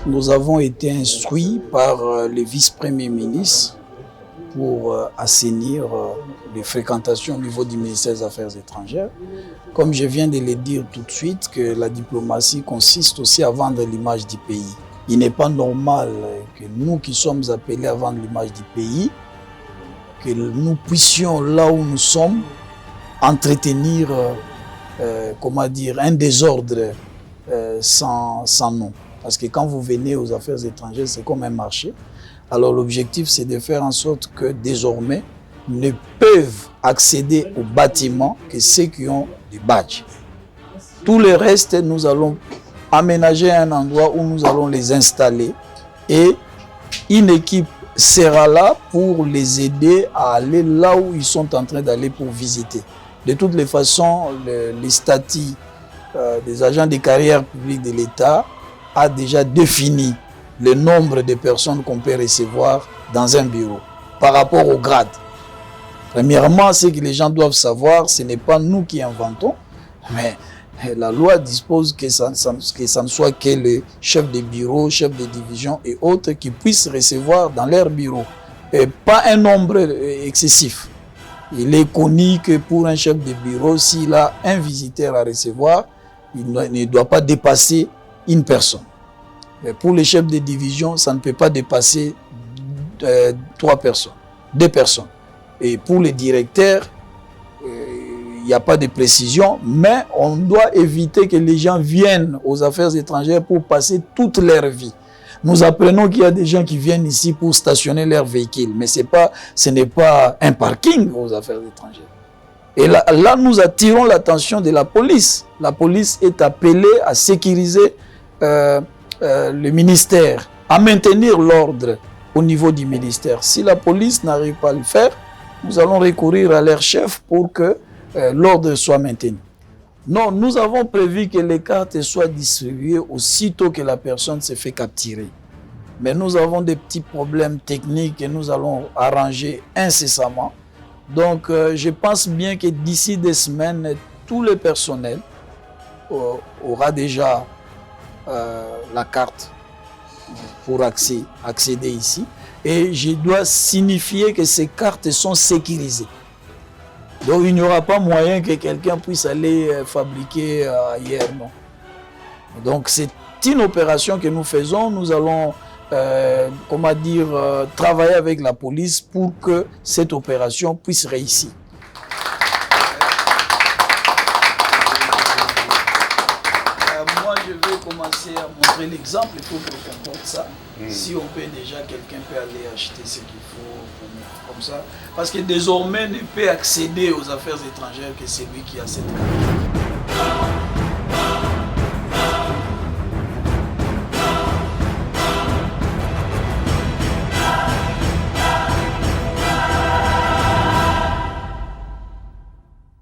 nous avons été instruits par le vice-premier ministre pour assainir les fréquentations au niveau du ministère des Affaires étrangères. Comme je viens de le dire tout de suite, que la diplomatie consiste aussi à vendre l'image du pays. Il n'est pas normal que nous qui sommes appelés à vendre l'image du pays, que nous puissions, là où nous sommes, entretenir un désordre sans nom. Parce que quand vous venez aux affaires étrangères, c'est comme un marché. Alors l'objectif, c'est de faire en sorte que désormais, ne peuvent accéder au bâtiment que ceux qui ont des badges. Tout le reste, nous allons aménager un endroit où nous allons les installer et une équipe sera là pour les aider à aller là où ils sont en train d'aller pour visiter. De toutes les façons, les statuts des agents de carrière publique de l'État a déjà défini le nombre de personnes qu'on peut recevoir dans un bureau par rapport au grade. Premièrement, ce que les gens doivent savoir, ce n'est pas nous qui inventons, mais la loi dispose que ça ne soit que le chef de bureau, chef de division et autres qui puissent recevoir dans leur bureau. Et pas un nombre excessif. Il est connu que pour un chef de bureau, s'il a un visiteur à recevoir, il ne doit pas dépasser une personne. Mais pour les chefs de division, ça ne peut pas dépasser 2 personnes. Et pour les directeurs, il n'y a pas de précision, mais on doit éviter que les gens viennent aux affaires étrangères pour passer toute leur vie. Nous apprenons qu'il y a des gens qui viennent ici pour stationner leur véhicule, mais ce n'est pas un parking aux affaires étrangères. Et là, nous attirons l'attention de la police. La police est appelée à sécuriser le ministère, à maintenir l'ordre au niveau du ministère. Si la police n'arrive pas à le faire, nous allons recourir à leur chef pour que l'ordre soit maintenu. Non, nous avons prévu que les cartes soient distribuées aussitôt que la personne se fait capturer. Mais nous avons des petits problèmes techniques que nous allons arranger incessamment. Donc, je pense bien que d'ici des semaines, tout le personnel aura déjà la carte pour accéder ici. Et je dois signifier que ces cartes sont sécurisées. Donc il n'y aura pas moyen que quelqu'un puisse aller fabriquer ailleurs, non. Donc c'est une opération que nous faisons. Nous allons travailler avec la police pour que cette opération puisse réussir. Moi, je vais commencer à montrer l'exemple. Il faut qu'on comporte ça. Si on peut déjà, quelqu'un peut aller acheter ce qu'il faut comme ça. Parce que désormais, ne peut accéder aux affaires étrangères que celui qui a cette carte.